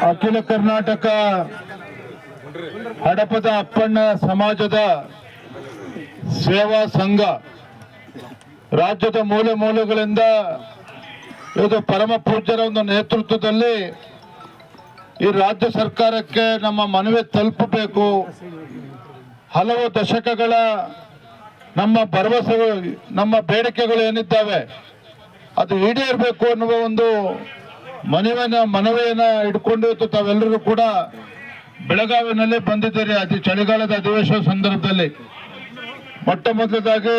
ಅಖಿಲ ಕರ್ನಾಟಕ ಹಡಪದ ಅಪ್ಪಣ್ಣ ಸಮಾಜದ ಸೇವಾ ಸಂಘ ರಾಜ್ಯದ ಮೂಲೆ ಮೂಲೆಗಳಿಂದ ಇದು ಪರಮ ಪೂಜ್ಯರ ಒಂದು ನೇತೃತ್ವದಲ್ಲಿ ಈ ರಾಜ್ಯ ಸರ್ಕಾರಕ್ಕೆ ನಮ್ಮ ಮನವಿ ತಲುಪಬೇಕು. ಹಲವು ದಶಕಗಳ ನಮ್ಮ ಭರವಸೆಗಳು, ನಮ್ಮ ಬೇಡಿಕೆಗಳು ಏನಿದ್ದಾವೆ ಅದು ಈಡೇರಬೇಕು ಅನ್ನುವ ಒಂದು ಮನವಿಯನ್ನ ಇಟ್ಕೊಂಡು ತಾವೆಲ್ಲರೂ ಕೂಡ ಬೆಳಗಾವಿನಲ್ಲಿ ಬಂದಿದ್ದೀರಿ. ಚಳಿಗಾಲದ ಅಧಿವೇಶನ ಸಂದರ್ಭದಲ್ಲಿ ಮೊಟ್ಟ ಮೊದಲದಾಗಿ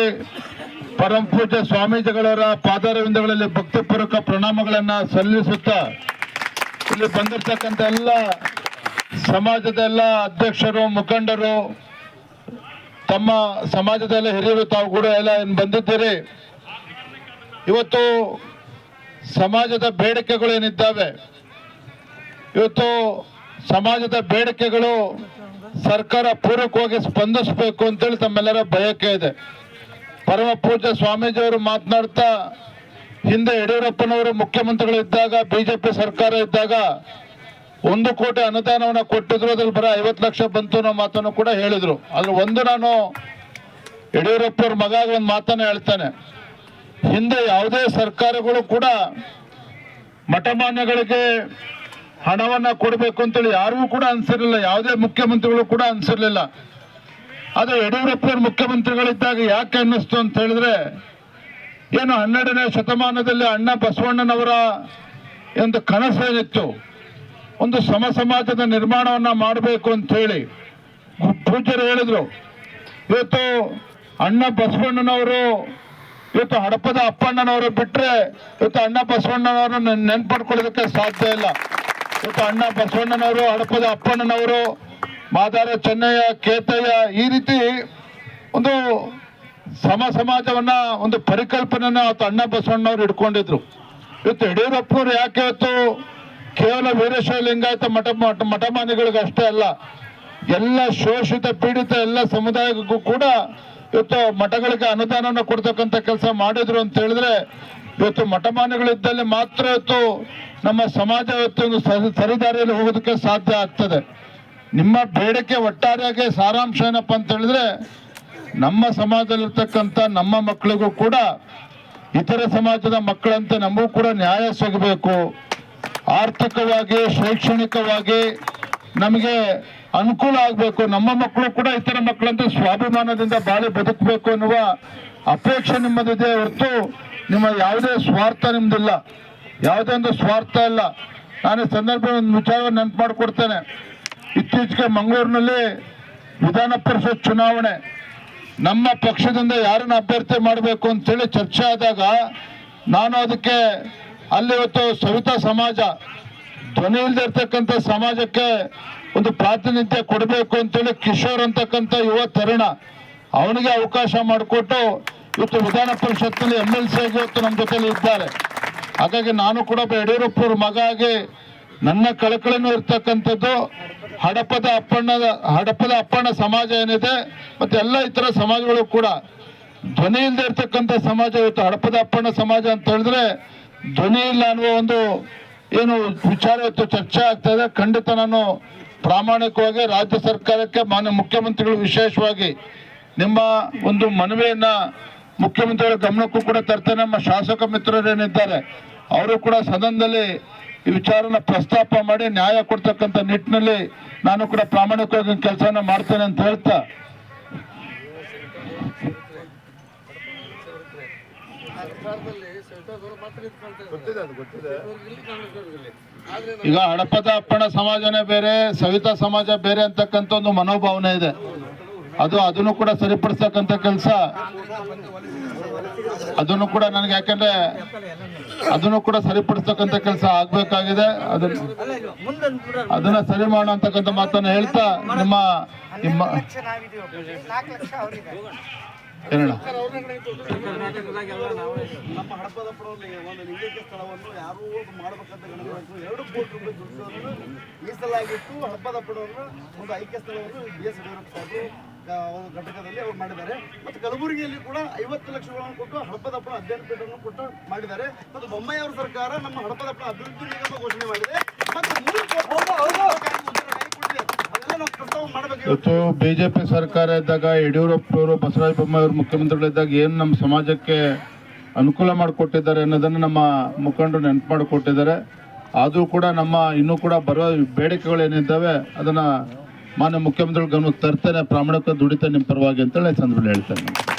ಪರಮ ಪೂಜ್ಯ ಸ್ವಾಮೀಜಿಗಳವರ ಪಾದಾರವಿಂದಗಳಲ್ಲಿ ಭಕ್ತಿಪೂರ್ವಕ ಪ್ರಣಾಮಗಳನ್ನ ಸಲ್ಲಿಸುತ್ತಾ ಇಲ್ಲಿ ಬಂದಿರತಕ್ಕಂಥ ಎಲ್ಲ ಸಮಾಜದ ಎಲ್ಲ ಅಧ್ಯಕ್ಷರು, ಮುಖಂಡರು, ತಮ್ಮ ಸಮಾಜದ ಹಿರಿಯರು ತಾವು ಕೂಡ ಎಲ್ಲ ಬಂದಿದ್ದೀರಿ. ಇವತ್ತು ಸಮಾಜದ ಬೇಡಿಕೆಗಳು ಏನಿದ್ದಾವೆ, ಇವತ್ತು ಸಮಾಜದ ಬೇಡಿಕೆಗಳು ಸರ್ಕಾರ ಪೂರಕವಾಗಿ ಸ್ಪಂದಿಸಬೇಕು ಅಂತೇಳಿ ತಮ್ಮೆಲ್ಲರ ಬಯಕೆ ಇದೆ. ಪರಮ ಪೂಜ್ಯ ಸ್ವಾಮೀಜಿಯವರು ಮಾತನಾಡ್ತಾ, ಹಿಂದೆ ಯಡಿಯೂರಪ್ಪನವರು ಮುಖ್ಯಮಂತ್ರಿಗಳಿದ್ದಾಗ, ಬಿಜೆಪಿ ಸರ್ಕಾರ ಇದ್ದಾಗ 1 ಕೋಟಿ ಅನುದಾನವನ್ನು ಕೊಟ್ಟಿದ್ರು, ಅದ್ರಲ್ಲಿ ಬರ 50 ಲಕ್ಷ ಬಂತು ಅನ್ನೋ ಮಾತನ್ನು ಕೂಡ ಹೇಳಿದ್ರು. ಅದ್ರ ಒಂದು ನಾನು ಯಡಿಯೂರಪ್ಪವ್ರ ಮಗ ಒಂದು ಮಾತನ್ನ ಹೇಳ್ತಾನೆ, ಹಿಂದೆ ಯಾವುದೇ ಸರ್ಕಾರಗಳು ಕೂಡ ಮಠಮಾನ್ಯಗಳಿಗೆ ಹಣವನ್ನ ಕೊಡಬೇಕು ಅಂತೇಳಿ ಯಾರಿಗೂ ಕೂಡ ಅನ್ಸಿರ್ಲಿಲ್ಲ, ಯಾವುದೇ ಮುಖ್ಯಮಂತ್ರಿಗಳು ಕೂಡ ಅನ್ಸಿರ್ಲಿಲ್ಲ. ಆದ್ರೆ ಯಡಿಯೂರಪ್ಪನವ್ರ ಮುಖ್ಯಮಂತ್ರಿಗಳಿದ್ದಾಗ ಯಾಕೆ ಅನ್ನಿಸ್ತು ಅಂತ ಹೇಳಿದ್ರೆ, ಏನು 12ನೇ ಶತಮಾನದಲ್ಲಿ ಅಣ್ಣ ಬಸವಣ್ಣನವರ ಒಂದು ಕನಸೇನಿತ್ತು, ಒಂದು ಸಮ ಸಮಾಜದ ನಿರ್ಮಾಣವನ್ನ ಮಾಡಬೇಕು ಅಂತ ಹೇಳಿ ಪೂಜ್ಯರು ಹೇಳಿದ್ರು. ಇವತ್ತು ಅಣ್ಣ ಬಸವಣ್ಣನವರು, ಇವತ್ತು ಹಡಪದ ಅಪ್ಪಣ್ಣನವರು ಬಿಟ್ರೆ ಇವತ್ತು ಅಣ್ಣ ಬಸವಣ್ಣನವರನ್ನು ನೆನ್ಪಡ್ಕೊಳ್ಳೋದಕ್ಕೆ ಸಾಧ್ಯ ಇಲ್ಲ. ಇವತ್ತು ಅಣ್ಣ ಬಸವಣ್ಣನವರು, ಹಡಪದ ಅಪ್ಪಣ್ಣನವರು, ಮಾದಾರ ಚೆನ್ನಯ್ಯ, ಕೇತಯ್ಯ, ಈ ರೀತಿ ಒಂದು ಸಮ ಸಮಾಜವನ್ನ ಒಂದು ಪರಿಕಲ್ಪನೆಯನ್ನ ಅವತ್ತು ಅಣ್ಣ ಬಸವಣ್ಣನವರು ಇಟ್ಕೊಂಡಿದ್ರು. ಇವತ್ತು ಯಡಿಯೂರಪ್ಪನವರು ಯಾಕೆ ಇವತ್ತು ಕೇವಲ ವೀರಶೈವ ಲಿಂಗಾಯತ ಮಠಮಾನಿಗಳಿಗೆ ಅಷ್ಟೇ ಅಲ್ಲ, ಎಲ್ಲ ಶೋಷಿತ ಪೀಡಿತ ಎಲ್ಲ ಸಮುದಾಯಕ್ಕೂ ಕೂಡ ಇವತ್ತು ಮಠಗಳಿಗೆ ಅನುದಾನವನ್ನು ಕೊಡ್ತಕ್ಕಂಥ ಕೆಲಸ ಮಾಡಿದ್ರು ಅಂತ ಹೇಳಿದ್ರೆ, ಇವತ್ತು ಮಠಮಾನಿಗಳಿದ್ದಲ್ಲಿ ಮಾತ್ರ ಇವತ್ತು ನಮ್ಮ ಸಮಾಜ ಇವತ್ತು ಒಂದು ಸರಿದಾರಿಯಲ್ಲಿ ಹೋಗೋದಕ್ಕೆ ಸಾಧ್ಯ ಆಗ್ತದೆ. ನಿಮ್ಮ ಬೇಡಿಕೆ ಒಟ್ಟಾರೆಯಾಗಿ ಸಾರಾಂಶ ಏನಪ್ಪ ಅಂತ ಹೇಳಿದ್ರೆ, ನಮ್ಮ ಸಮಾಜದಲ್ಲಿರ್ತಕ್ಕಂಥ ನಮ್ಮ ಮಕ್ಕಳಿಗೂ ಕೂಡ ಇತರ ಸಮಾಜದ ಮಕ್ಕಳಂತೆ ನಮಗೂ ಕೂಡ ನ್ಯಾಯ ಸಿಗಬೇಕು, ಆರ್ಥಿಕವಾಗಿ ಶೈಕ್ಷಣಿಕವಾಗಿ ನಮಗೆ ಅನುಕೂಲ ಆಗಬೇಕು, ನಮ್ಮ ಮಕ್ಕಳು ಕೂಡ ಇತರ ಮಕ್ಕಳಂತೆ ಸ್ವಾಭಿಮಾನದಿಂದ ಬಾಳಿ ಬದುಕಬೇಕು ಅನ್ನುವ ಅಪೇಕ್ಷೆ ನಿಮ್ಮದಿದೆ ಹೊರತು ನಿಮ್ಮ ಯಾವುದೇ ಸ್ವಾರ್ಥ ನಿಮ್ದಿಲ್ಲ, ಯಾವುದೇ ಒಂದು ಸ್ವಾರ್ಥ ಇಲ್ಲ. ನಾನು ಸಂದರ್ಭ ಒಂದು ವಿಚಾರವನ್ನು ನೆನಪು ಮಾಡಿಕೊಡ್ತೇನೆ. ಇತ್ತೀಚೆಗೆ ಮಂಗಳೂರಿನಲ್ಲಿ ವಿಧಾನ ಪರಿಷತ್ ಚುನಾವಣೆ, ನಮ್ಮ ಪಕ್ಷದಿಂದ ಯಾರನ್ನ ಅಭ್ಯರ್ಥಿ ಮಾಡಬೇಕು ಅಂತೇಳಿ ಚರ್ಚೆ ಆದಾಗ ನಾನು ಅದಕ್ಕೆ ಅಲ್ಲಿ ಇವತ್ತು ಸವಿತಾ ಸಮಾಜ, ಧ್ವನಿ ಇಲ್ಲದೆ ಇರ್ತಕ್ಕಂಥ ಸಮಾಜಕ್ಕೆ ಒಂದು ಪ್ರಾತಿನಿಧ್ಯ ಕೊಡಬೇಕು ಅಂತೇಳಿ ಕಿಶೋರ್ ಅಂತಕ್ಕಂಥ ಯುವ ತರುಣ, ಅವನಿಗೆ ಅವಕಾಶ ಮಾಡಿಕೊಟ್ಟು ಇವತ್ತು ವಿಧಾನ ಪರಿಷತ್ನಲ್ಲಿ MLC ಆಗಿ ಇವತ್ತು ನಮ್ಮ ಜೊತೆಲಿ ಇದ್ದಾರೆ. ಹಾಗಾಗಿ ನಾನು ಕೂಡ ಯಡಿಯೂರಪ್ಪವ್ರ ಮಗ ಆಗಿ ನನ್ನ ಕಳಕಳಿನೂ ಇರ್ತಕ್ಕಂಥದ್ದು ಹಡಪದ ಅಪ್ಪಣ್ಣ ಸಮಾಜ ಏನಿದೆ ಮತ್ತೆ ಎಲ್ಲ ಇತರ ಸಮಾಜಗಳು ಕೂಡ ಧ್ವನಿ ಇಲ್ಲದೆ ಇರ್ತಕ್ಕಂಥ ಸಮಾಜ. ಇವತ್ತು ಹಡಪದ ಅಪ್ಪಣ್ಣ ಸಮಾಜ ಅಂತ ಹೇಳಿದ್ರೆ ಧ್ವನಿ ಇಲ್ಲ ಅನ್ನುವ ಒಂದು ಏನು ವಿಚಾರ ಇವತ್ತು ಚರ್ಚೆ ಆಗ್ತಾ ಇದೆ. ಖಂಡಿತ ನಾನು ಪ್ರಾಮಾಣಿಕವಾಗಿ ರಾಜ್ಯ ಸರ್ಕಾರಕ್ಕೆ, ಮಾನ್ಯ ಮುಖ್ಯಮಂತ್ರಿಗಳು ವಿಶೇಷವಾಗಿ ನಿಮ್ಮ ಒಂದು ಮನವಿಯನ್ನ ಮುಖ್ಯಮಂತ್ರಿಗಳ ಗಮನಕ್ಕೂ ಕೂಡ ತರ್ತೇನೆ. ನಮ್ಮ ಶಾಸಕ ಮಿತ್ರರೇನಿದ್ದಾರೆ ಅವರು ಕೂಡ ಸದನದಲ್ಲಿ ಈ ವಿಚಾರನ ಪ್ರಸ್ತಾಪ ಮಾಡಿ ನ್ಯಾಯ ಕೊಡ್ತಕ್ಕಂಥ ನಿಟ್ಟಿನಲ್ಲಿ ನಾನು ಕೂಡ ಪ್ರಾಮಾಣಿಕವಾಗಿ ಕೆಲಸನ ಮಾಡ್ತೇನೆ ಅಂತ ಹೇಳ್ತಾ, ಈಗ ಹಡಪದ ಅಪ್ಪಣ ಸಮಾಜನೇ ಬೇರೆ, ಸವಿತಾ ಸಮಾಜ ಬೇರೆ ಅಂತಕ್ಕಂಥ ಒಂದು ಮನೋಭಾವನೆ ಇದೆ. ಅದನ್ನು ಕೂಡ ಸರಿಪಡಿಸ್ತಕ್ಕಂಥ ಕೆಲಸ, ಅದನ್ನು ಕೂಡ ನನಗೆ, ಯಾಕಂದ್ರೆ ಅದನ್ನು ಕೂಡ ಸರಿಪಡಿಸ್ತಕ್ಕಂಥ ಕೆಲಸ ಆಗ್ಬೇಕಾಗಿದೆ. ಅದನ್ನ ಸರಿ ಮಾಡುವಂತಕ್ಕಂಥ ಮಾತನ್ನ ಹೇಳ್ತಾ ನಿಮ್ಮ ನಮ್ಮ ಹಡಪದಪ್ಪನವ್ರಿಗೆ ಒಂದು ಲಿಂಗೈಕ್ಯ ಸ್ಥಳವನ್ನು ಯಾರೂ ಮಾಡಬೇಕಂತ 2 ಕೋಟಿ ರೂಪಾಯಿ ದುಡ್ಡನ್ನು ಮೀಸಲಾಗಿಟ್ಟು ಹಡಪದಪ್ಪನವ್ರನ್ನ ಒಂದು ಐಕ್ಯ ಸ್ಥಳವನ್ನು BS ಯಡಿಯೂರಪ್ಪ ಸಾಹೇಬರು ಒಂದು ಘಟಕದಲ್ಲಿ ಅವರು ಮಾಡಿದ್ದಾರೆ. ಮತ್ತು ಕಲಬುರಗಿಯಲ್ಲಿ ಕೂಡ 50 ಲಕ್ಷಗಳನ್ನು ಕೊಟ್ಟು ಹಡಪದಪ್ಪನ ಅಧ್ಯಯನ ಪೀಠವನ್ನು ಕೊಟ್ಟು ಮಾಡಿದ್ದಾರೆ. ಮತ್ತು ಬೊಮ್ಮಾಯಿ ಅವರ ಸರ್ಕಾರ ನಮ್ಮ ಹಡಪದಪ್ಪನ ಅಭಿವೃದ್ಧಿ ನಿಗಮ ಘೋಷಣೆ ಮಾಡಿದೆ. ಮತ್ತು 3 ಕೋಟಿ ಅದೆಲ್ಲ ನಾವು ಪ್ರಸ್ತಾವ ಮಾಡಬೇಕು. ಇವತ್ತು ಬಿಜೆಪಿ ಸರ್ಕಾರ ಇದ್ದಾಗ ಯಡಿಯೂರಪ್ಪನವರು ಬಸವರಾಜ ಬೊಮ್ಮಾಯಿ ಅವರು ಮುಖ್ಯಮಂತ್ರಿಗಳಿದ್ದಾಗ ಏನು ನಮ್ಮ ಸಮಾಜಕ್ಕೆ ಅನುಕೂಲ ಮಾಡಿಕೊಟ್ಟಿದ್ದಾರೆ ಅನ್ನೋದನ್ನು ನಮ್ಮ ಮುಖಂಡರು ನೆನಪು ಮಾಡಿಕೊಟ್ಟಿದ್ದಾರೆ. ಆದರೂ ಕೂಡ ನಮ್ಮ ಇನ್ನೂ ಕೂಡ ಬರೋ ಬೇಡಿಕೆಗಳು ಏನಿದ್ದಾವೆ ಅದನ್ನು ಮಾನ್ಯ ಮುಖ್ಯಮಂತ್ರಿಗಳ ಗಮನಕ್ಕೆ ತರ್ತೇನೆ, ಪ್ರಾಮಾಣಿಕ ದುಡಿತೇನೆ ನಿಮ್ಮ ಪರವಾಗಿ ಅಂತೇಳಿ ಸಂದರ್ಭದಲ್ಲಿ ಹೇಳ್ತೇನೆ.